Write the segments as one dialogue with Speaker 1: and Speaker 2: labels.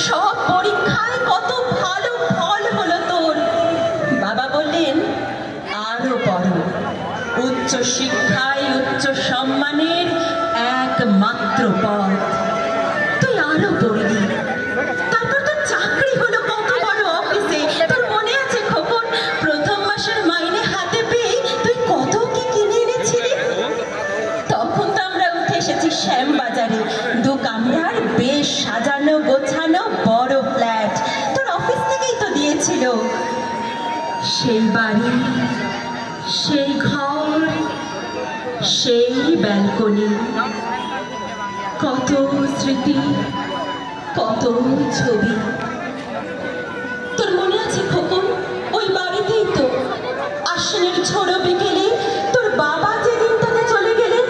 Speaker 1: সব পরীক্ষায় কত ভালো ফল হলো তোর। বাবা বললেন, আরো পড়ো, উচ্চ শিক্ষায় উচ্চ সম্মানের একমাত্র পথ। তুই আরো পড়লি, তারপর তোর চাকরি হলো কত বড় অফিসে। তোর মনে আছে খোকন, প্রথম মাসের মাইনে হাতে পেয়ে তুই কত কি কিনে এনেছিলি? তখন তো আমরা উঠে এসেছি শ্যামবাজারে, 2 কামরার বেশ সাজানো গোছানো বড় ফ্ল্যাট। তোর অফিস থেকেই তো দিয়েছিল। সেই বাড়ি, সেই ঘর, সেই ব্যালকনি, কত স্মৃতি, কত ছবি। তোর মনে আছে খোকন, ওই বাড়িতেই তো আশ্বিনের ঝোড়ো বিকেলে তোর বাবা যেদিন তাতে চলে গেলেন,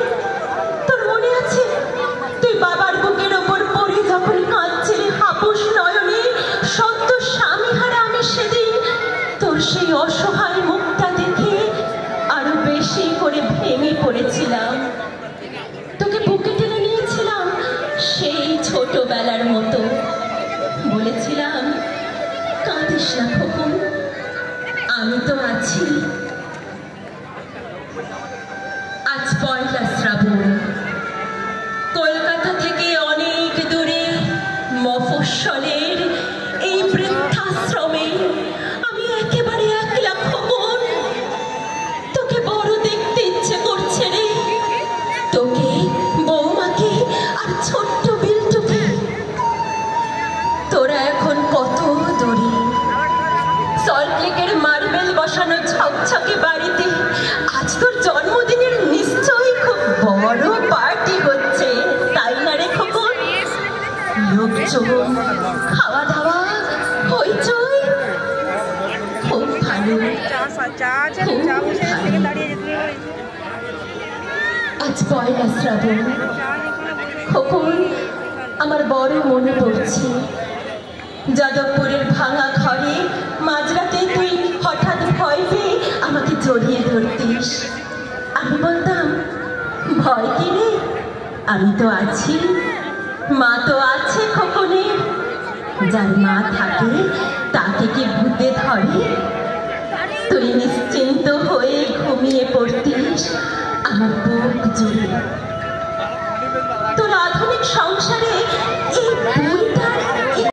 Speaker 1: তোর মনে আছে? তুই বাবার বুকের ওপর পড়ে যখন কাঁদছিলি হাপুস নয়নে, সদ্য স্বামীহারা আমি সেদিন তোর সেই অসহায় মুখটা দেখে আরো বেশি করে ভেঙে পড়েছিলাম। তোকে বুকে টেনে নিয়েছিলাম সেই ছোটবেলার মতো। বলেছিলাম, কাঁদিস না খোকন, আমি তো আছি। আজ 1 শ্রাবণ, কলকাতা থেকে অনেক দূরে মফস্বলের এই বৃদ্ধাশ্রমে আমি একেবারে একলা খোকন। তোকে বড় দেখতে ইচ্ছে করছে রে, তোকে, বৌমাকে আর ছোট্ট বিল্টুকে। তোরা এখন কত দূরে, সল্টলেকের মার্বেল বসানো ঝকঝকে বাড়িতে আজ তোর জন্মদিনের নিশ্চয়ই খুব বড় পার্টি হচ্ছে, তাই না রে খোকন? লোকজন, খাওয়া দাওয়া, হইচই, খুব ভালো। আজ 1 শ্রাবণ খোকন, আমার বড় মনে পড়ছে যাদবপুরের ভাঙা ঘরে মাঝরাতে তুই হঠাৎ ভয় পেয়ে আমাকে জড়িয়ে ধরতিস। আমি বলতাম, ভয় কি রে, আমি তো আছি, মা তো আছে খোকনে। যার মা থাকে তাকে কি ভূতে ধরে? তুই নিশ্চিন্ত হয়ে ঘুমিয়ে পড়তিস আমার বুক জুড়ে। তোর আধুনিক সংসারে